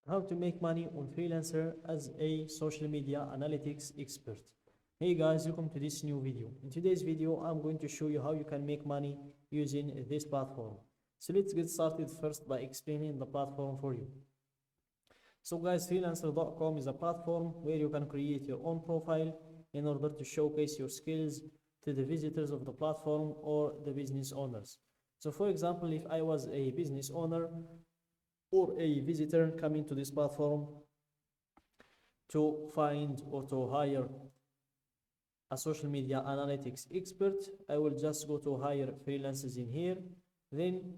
How to make money on Freelancer as a social media analytics expert. Hey guys, welcome to this new video. In today's video, I'm going to show you how you can make money using this platform. So let's get started first by explaining the platform for you. So guys, freelancer.com is a platform where you can create your own profile in order to showcase your skills to the visitors of the platform or the business owners. So for example, if I was a business owner or a visitor coming to this platform to find or to hire a social media analytics expert, I will just go to hire freelancers in here. Then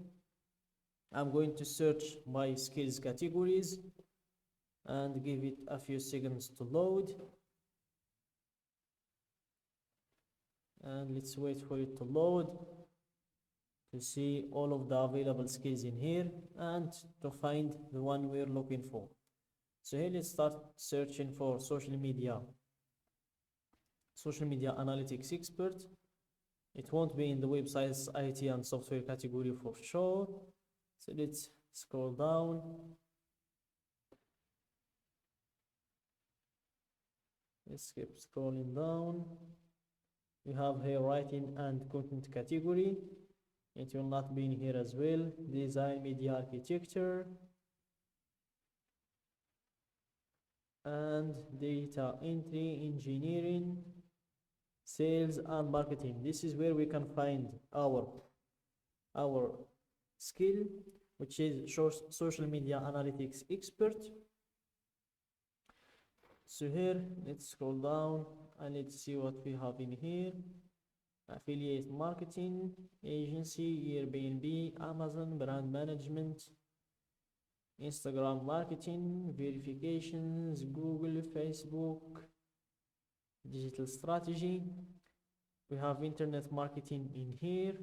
I'm going to search my skills categories and give it a few seconds to load. And let's wait for it to load to see all of the available skills in here and to find the one we're looking for. So here let's start searching for social media analytics expert. It won't be in the website's IT and software category for sure. So let's scroll down. Let's keep scrolling down. We have here writing and content category. It will not be in here as well. Design, media architecture, and data entry, engineering, sales and marketing. This is where we can find our skill, which is social media analytics expert. So here let's scroll down and let's see what we have in here. Affiliate marketing, agency, Airbnb, Amazon, brand management, Instagram marketing, verifications, Google, Facebook, digital strategy. We have internet marketing in here,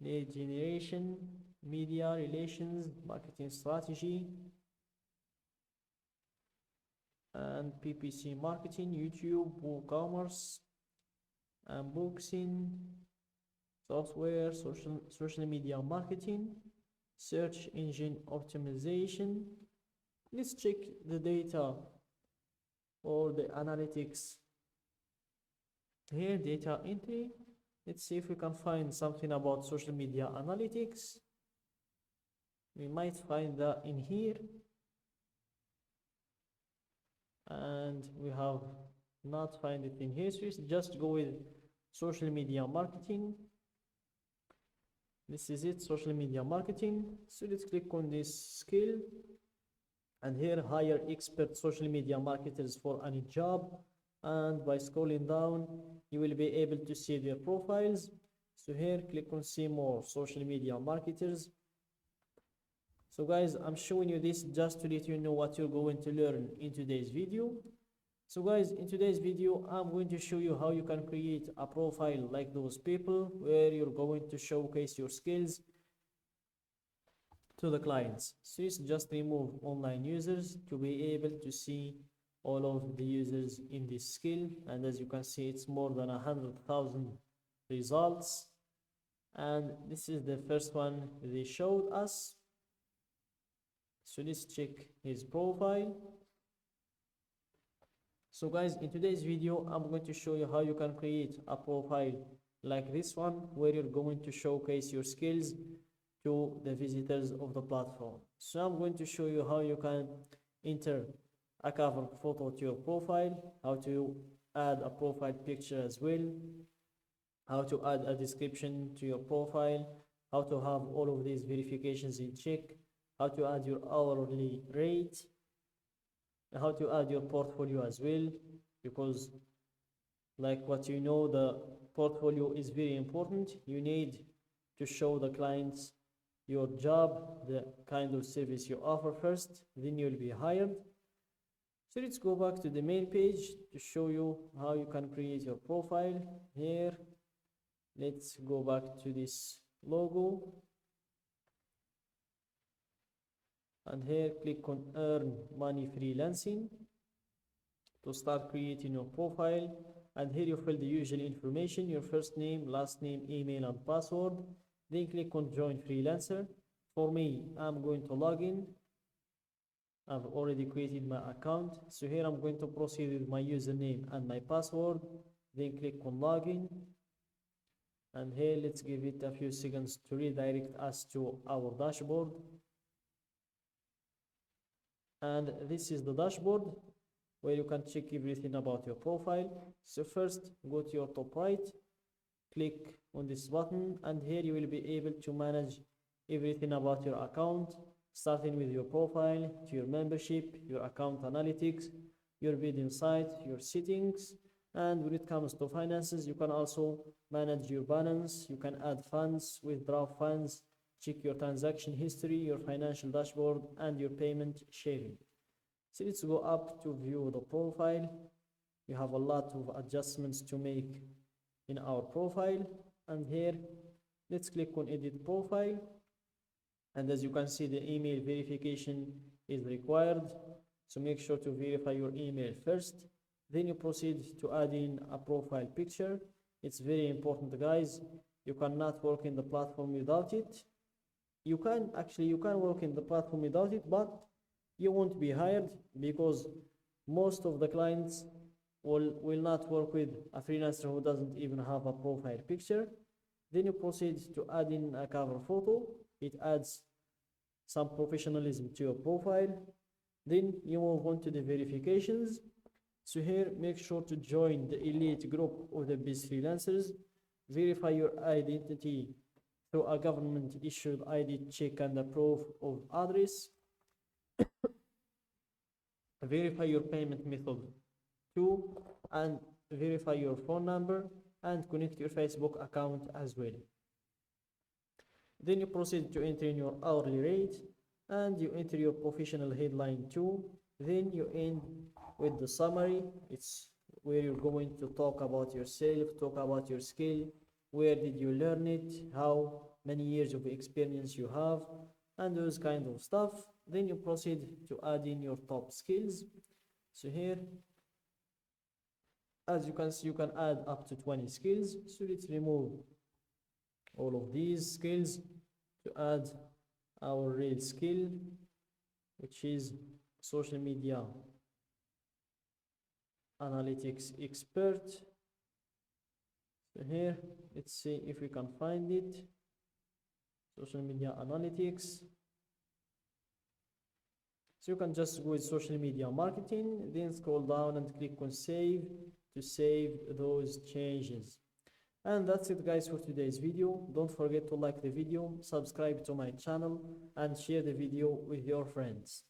lead generation, media relations, marketing strategy, and PPC marketing, YouTube, WooCommerce, unboxing, software, social media marketing, search engine optimization. Let's check the data or the analytics. Here, data entry. Let's see if we can find something about social media analytics. We might find that in here. And we have not find it in here, so just go with social media marketing. This is it, social media marketing. So let's click on this skill, and here hire expert social media marketers for any job. And by scrolling down, you will be able to see their profiles. So here, click on see more social media marketers. So guys, I'm showing you this just to let you know what you're going to learn in today's video. So guys, in today's video, I'm going to show you how you can create a profile like those people, where you're going to showcase your skills to the clients. So it's just remove online users to be able to see all of the users in this skill. And as you can see, it's more than 100,000 results. And this is the first one they showed us. So let's check his profile. So guys, in today's video, I'm going to show you how you can create a profile like this one, where you're going to showcase your skills to the visitors of the platform. So I'm going to show you how you can enter a cover photo to your profile, how to add a profile picture as well, how to add a description to your profile, how to have all of these verifications in check, how to add your hourly rate, how to add your portfolio as well, because like what you know, the portfolio is very important. You need to show the clients your job, the kind of service you offer first, then you'll be hired. So let's go back to the main page to show you how you can create your profile. Here, let's go back to this logo, and here click on earn money freelancing to start creating your profile. And here you fill the usual information, your first name, last name, email and password. Then click on join freelancer. For me, I'm going to log in I've already created my account. So here I'm going to proceed with my username and my password, then click on login. And here let's give it a few seconds to redirect us to our dashboard. And this is the dashboard where you can check everything about your profile. So first go to your top right, click on this button, and here you will be able to manage everything about your account, starting with your profile to your membership, your account analytics, your bidding site, your settings. And when it comes to finances, you can also manage your balance, you can add funds, withdraw funds, check your transaction history, your financial dashboard, and your payment sharing. So let's go up to view the profile. You have a lot of adjustments to make in our profile, and here let's click on edit profile. And as you can see, the email verification is required, so make sure to verify your email first. Then you proceed to add in a profile picture. It's very important, guys. You cannot work in the platform without it. You can work in the platform without it, but you won't be hired because most of the clients will not work with a freelancer who doesn't even have a profile picture. Then you proceed to add in a cover photo. It adds some professionalism to your profile. Then you move on to the verifications. So here, make sure to join the elite group of the best freelancers. Verify your identity through a government issued ID check and a proof of address. Verify your payment method too, and verify your phone number and connect your Facebook account as well. Then you proceed to enter in your hourly rate and you enter your professional headline too. Then you end with the summary. It's where you're going to talk about yourself, talk about your skill, where did you learn it, how many years of experience you have, and those kind of stuff. Then you proceed to add in your top skills. So here, as you can see, you can add up to 20 skills. So let's remove all of these skills to add our real skill, which is social media analytics expert. So here, let's see if we can find it. Social media analytics. So you can just go with social media marketing, then scroll down and click on save to save those changes. And that's it, guys, for today's video. Don't forget to like the video, subscribe to my channel, and share the video with your friends.